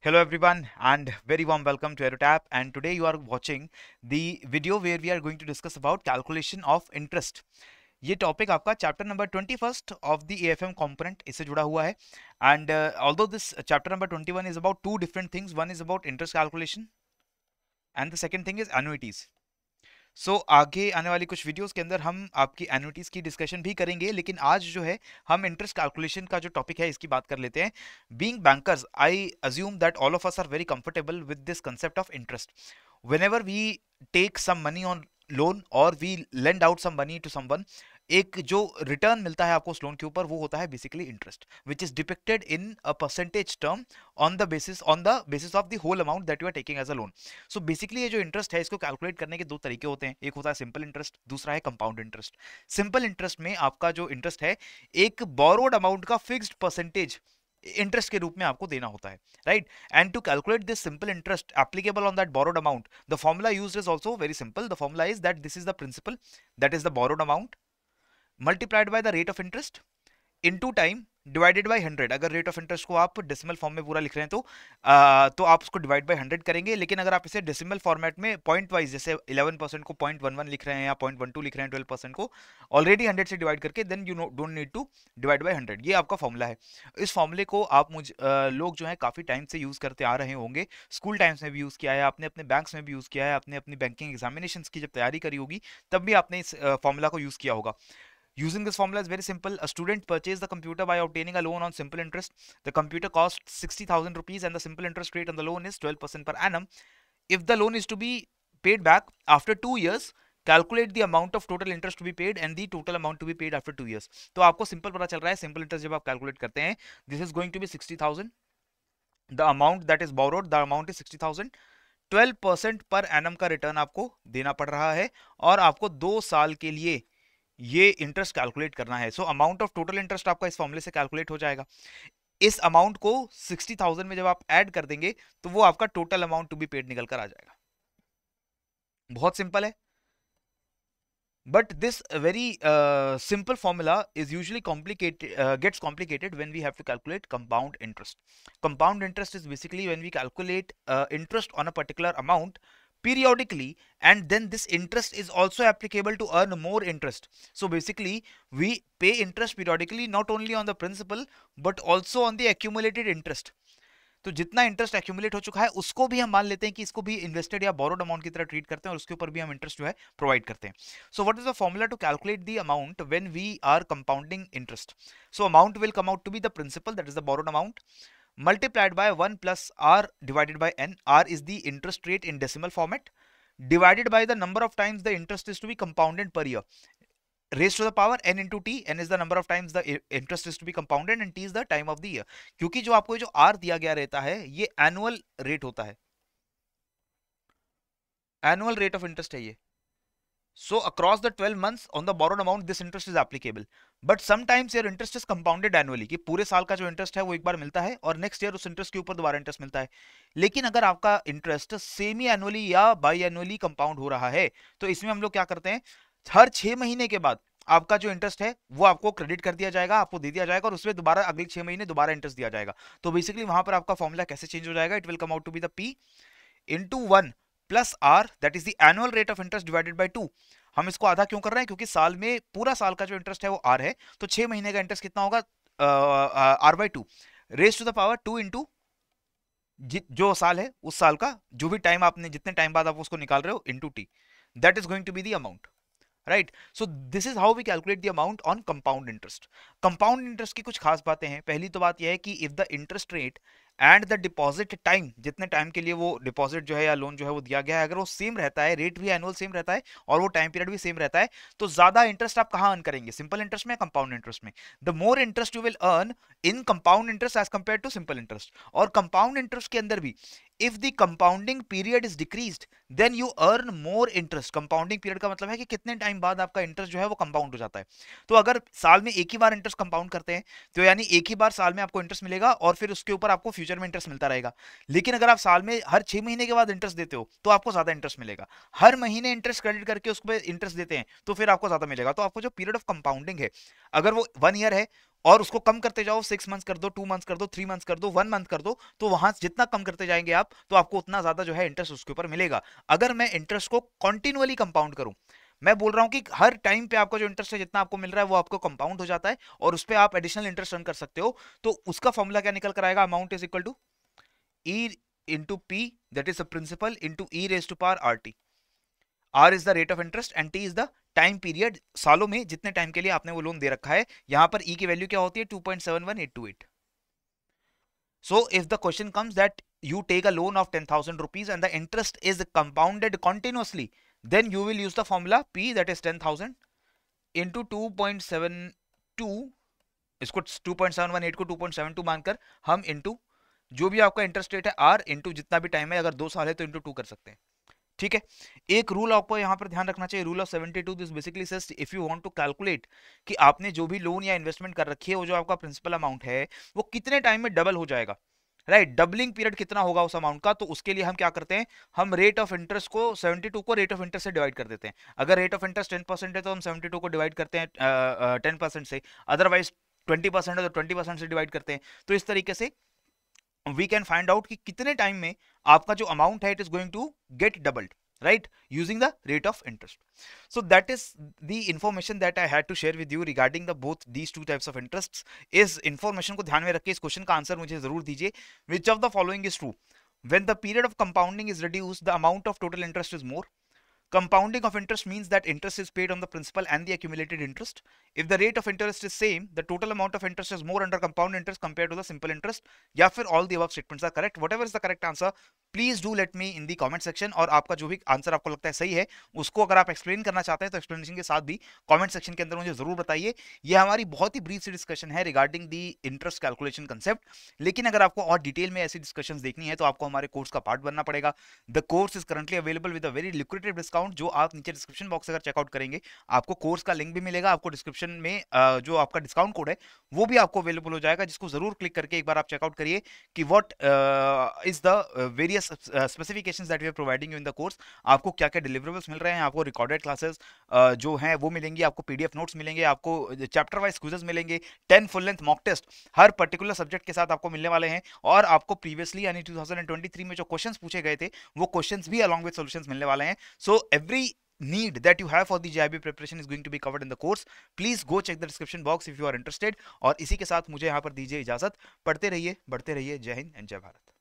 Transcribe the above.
Hello everyone and very warm welcome to AeroTap, and today you are watching the video where we are going to discuss about calculation of interest. ये topic आपका chapter number 21st of the AFM component इससे जुड़ा हुआ है and although this chapter number 21 is about two different things. One is about interest calculation and the second thing is annuities. आगे आने वाली कुछ वीडियोस के अंदर हम आपकी एन्युइटीज की डिस्कशन भी करेंगे, लेकिन आज जो है हम इंटरेस्ट कैलकुलेशन का जो टॉपिक है इसकी बात कर लेते हैं. Being bankers, I assume that all of us are very comfortable with this concept of interest. whenever we take some money on loan or we lend out some money to someone, एक जो return मिलता है आपको उस loan के ऊपर वो होता है basically interest, which is depicted in a percentage term on the basis of the whole amount that you are taking as a loan. So basically ये जो इंटरेस्ट है इसको कैलकुलेट करने के दो तरीके होते हैं. एक होता है सिंपल इंटरेस्ट, दूसरा है कंपाउंड इंटरेस्ट. सिंपल इंटरेस्ट में आपका जो इंटरेस्ट है एक बोरोड अमाउंट का फिक्स्ड परसेंटेज इंटरेस्ट के रूप में आपको देना होता है, right? And to calculate this simple interest applicable on that borrowed amount, the formula used is also very simple. The formula is that this is the principal, that is the borrowed amount multiplied by the rate of interest into time divided by 100. अगर rate of interest को आप decimal form में पूरा लिख रहे हैं तो आप उसको डिवाइड बाई 100 करेंगे. लेकिन अगर आप इसे डेसिमल फॉर्मेट में पॉइंट वाइज, जैसे 11% को 0.11 लिख रहे हैं या 0.12 लिख रहे हैं, 12% को ऑलरेडी 100 से डिवाइड करके, then you don't need to divide by 100. ये आपका फॉर्मूला है. इस फॉर्मूले को आप लोग जो है काफ़ी टाइम से यूज़ करते आ रहे होंगे. स्कूल टाइम्स में भी यूज़ किया है आपने, अपने बैंक्स में भी यूज़ किया है आपने, अपनी बैंकिंग एग्जामिनेशन की जब तैयारी करी होगी तब भी आपने इस फॉर्मूला को यूज़ किया होगा. Using this formula is very simple. A student purchased the computer by obtaining a loan on simple interest. The computer costs 60,000 rupees and the simple interest rate on the loan is 12% per annum. If the loan is to be paid back after 2 years, calculate the amount of total interest to be paid and the total amount to be paid after 2 years. तो आपको simple पता चल रहा है. Simple interest जब आप calculate करते हैं, this is going to be 60,000. The amount that is borrowed, the amount is 60,000. 12% per annum का रिटर्न आपको देना पड़ रहा है और आपको 2 साल के लिए ये इंटरेस्ट कैलकुलेट करना है. So amount of total interest आपका इस फॉर्मूले से कैलकुलेट हो जाएगा. इस अमाउंट को 60,000 में जब आप ऐड कर देंगे तो वो आपका total amount to be paid निकल कर आ जाएगा. बहुत सिंपल है. But this very simple formula is usually complicated, gets complicated when we have to calculate compound interest. Compound interest is basically when we calculate interest on a particular amount periodically, and then this interest is also applicable to earn more interest. So basically we pay interest periodically not only on the principal but also on the accumulated interest. तो जितना interest accumulate हो चुका है उसको भी हम मान लेते हैं कि इसको भी इन्वेस्टेड या बोरोड अमाउंट की तरह ट्रीट करते हैं और उसके ऊपर भी हम इंटरेस्ट जो है प्रोवाइड करते हैं. So what is the formula to calculate the amount when we are compounding interest? So amount will come out to be the principal, that is the borrowed amount, multiplied by 1 plus r divided by n. R is the interest rate in decimal format, divided by the number of times the interest is to be compounded per year. Raised to the power n into t. n is the number of times the interest is to be compounded and t is the time of the year. क्योंकि जो आपको जो r दिया गया रहता है ये annual rate होता है, एनुअल रेट ऑफ इंटरेस्ट है ये. So across the 12 months on the borrowed amount this interest is applicable. But sometimes your interest is compounded annually, कि पूरे साल का जो इंटरेस्ट है वो एक बार मिलता है और नेक्स्ट ईयर उस इंटरेस्ट के ऊपर दोबारा इंटरेस्ट मिलता है. लेकिन अगर आपका इंटरेस्ट सेमी एनुअली या बाई एनुअली कंपाउंड हो रहा है तो इसमें हम लोग क्या करते हैं, हर 6 महीने के बाद आपका जो इंटरेस्ट है वो आपको क्रेडिट कर दिया जाएगा, आपको दे दिया जाएगा और उसमें दोबारा अगले 6 महीने दोबारा इंटरेस्ट दिया जाएगा. तो बेसिकली वहां पर आपका फॉर्मूला कैसे चेंज हो जाएगा, it will come out to be the p into 1 plus r, that is the annual rate of interest divided by 2. हम इसको आधा क्यों कर रहे हैं, क्योंकि साल में पूरा साल का जो इंटरेस्ट है वो r है, तो 6 महीने का इंटरेस्ट कितना होगा, r/2 raise to the power 2 into जो साल है उस साल का जो भी टाइम आपने, जितने टाइम बाद आप उसको निकाल रहे हो, into t. That is going to be the amount, right? So this is how we calculate the amount on compound interest. Compound interest की कुछ खास बातें हैं. पहली तो बात यह है कि if the interest rate and the deposit time, जितने टाइम के लिए वो डिपॉजिट जो है या लोन जो है वो दिया गया है, अगर वो सेम रहता है, रेट भी एनुअल सेम रहता है और वो टाइम पीरियड भी सेम रहता है, तो ज्यादा इंटरेस्ट आप कहां अर्न करेंगे, सिंपल इंटरेस्ट में या कंपाउंड इंटरेस्ट में? The more interest you will earn in compound interest as compare to simple interest. और कंपाउंड इंटरेस्ट के अंदर भी if the compounding period is decreased then you earn more interest. Compounding period का मतलब है कि कितने टाइम बाद आपका इंटरेस्ट जो है वो कंपाउंड हो जाता है. तो अगर साल में एक ही बार इंटरेस्ट कंपाउंड करते हैं तो यानी एक ही बार साल में आपको इंटरेस्ट मिलेगा और फिर उसके ऊपर आपको फ्यूचर में इंटरेस्ट मिलता रहेगा. लेकिन अगर आप साल में हर 6 महीने के बाद इंटरेस्ट देते हो तो आपको ज्यादा इंटरेस्ट मिलेगा. हर महीने इंटरेस्ट क्रेडिट करके उस पर इंटरेस्ट देते हैं तो फिर आपको ज्यादा मिलेगा. तो आपको जो पीरियड ऑफ कंपाउंडिंग है, अगर वो 1 ईयर है, और उसको कम करते जाओ, 6 मंथ्स कर दो, 2 मंथ्स कर दो, 3 मंथ्स कर दो, 1 मंथ कर दो, तो वहां जितना कम करते जाएंगे आप, तो आपको उतना ज्यादा जो है इंटरेस्ट उसके ऊपर मिलेगा। अगर मैं इंटरेस्ट को कॉन्टिन्यूअली कंपाउंड करूं, मैं बोल रहा हूं कि हर टाइम पे आपका जो इंटरेस्ट है जितना आपको मिल रहा है वो आपको कंपाउंड हो जाता है और उस पर आप एडिशनल इंटरेस्ट अर्न कर सकते हो, तो उसका फॉर्मूला क्या निकल कर आएगा? Amount is equal to e into p, that is the principal, into e raise to power r t. R is the rate of interest and t is the time period, सालों में जितने time के लिए आपने वो loan दे रखा है। यहां पर ई की वैल्यू क्या होती है? 2.71828। So if the question comes that you take a loan of 10,000 rupees and the interest is compounded continuously, then you will use the formula P, that is 10,000 into 2.72, इसको 2.718 को 2.72 मानकर हम इंटू जो भी आपका इंटरेस्ट रेट है R into जितना भी टाइम है, अगर 2 साल है तो इंटू 2 कर सकते हैं। ठीक है, एक रूल आपको यहाँ पर ध्यान रखना चाहिए, rule of 72, this basically says if you want to calculate कि आपने जो भी लोन या इन्वेस्टमेंट कर रखी है वो जो आपका प्रिंसिपल अमाउंट है वो कितने टाइम में डबल हो जाएगा, राइट, डबलिंग पीरियड कितना होगा उस अमाउंट का, तो उसके लिए हम क्या करते हैं, हम रेट ऑफ इंटरेस्ट को 72 को रेट ऑफ इंटरेस्ट से डिवाइड कर देते हैं। अगर रेट ऑफ इंटरेस्ट 10% है तो हम 72 को डिवाइड करते हैं 10% से, अदरवाइज 20% है तो 20% से डिवाइड करते हैं। तो इस तरीके से वी कैन फाइंड आउट कि कितने टाइम में आपका जो अमाउंट है it is going to get doubled, right, using the rate of interest. So that is the information that I had to share with you regarding the both these two types of interests. इस information को ध्यान में रख के इस question का answer मुझे जरूर दीजिए। Which of the following is true? When the period of compounding is reduced, the amount of total interest is more. Compounding of interest means that interest is paid on the principal and the accumulated interest. If the rate of interest is same, the total amount of interest is more under compound interest compared to the simple interest. या फिर all the above statements are correct. Whatever is the correct answer, please do let me in the comment section. और आपका जो भी answer आपको लगता है सही है उसको अगर आप एक्सप्लेन करना चाहते हैं तो एक्सप्लेनेशन के साथ भी कमेंट सेक्शन के अंदर मुझे जरूर बताइए। ये हमारी बहुत ही ब्रीफ सी डिस्कशन है regarding the interest calculation concept, लेकिन अगर आपको और डिटेल में ऐसी डिस्कशंस देखनी है तो आपको हमारे कोर्स का पार्ट बनना पड़ेगा। The course is currently available with a very lucrative discount, जो आप नीचे डिस्क्रिप्शन बॉक्स अगर चेकआउट करेंगे आपको कोर्स का लिंक भी मिलेगा, आपको डिस्क्रिप्शन में जो आपका डिस्काउंट कोड है वो भी आपको अवेलेबल हो जाएगा, जिसको जरूर क्लिक करके एक बार आप चेकआउट करिए कि what is the various specifications that we are providing you in the course. आपको क्या क्या डिलीवरेबल्स मिल रहे हैं, आपको रिकॉर्डेड क्लासेस जो हैं वो मिलेंगी, आपको पीडीएफ नोट्स मिलेंगे, आपको चैप्टर वाइज क्विजेस मिलेंगे, 10 फुल लेंथ मॉक टेस्ट हर पर्टिकुलर सब्जेक्ट के साथ आपको मिलने वाले हैं, और आपको प्रीवियसली यानी 2023 में जो क्वेश्चंस पूछे गए थे वो क्वेश्चंस भी अलॉन्ग विद सॉल्यूशंस मिलने वाले हैं। So every need that you have for the JIB preparation is going to be covered in the course. Please go check the description box if you are interested. और इसी के साथ मुझे यहाँ पर दीजिए इजाजत, पढ़ते रहिए, बढ़ते रहिए, जय हिंद एंड जय भारत।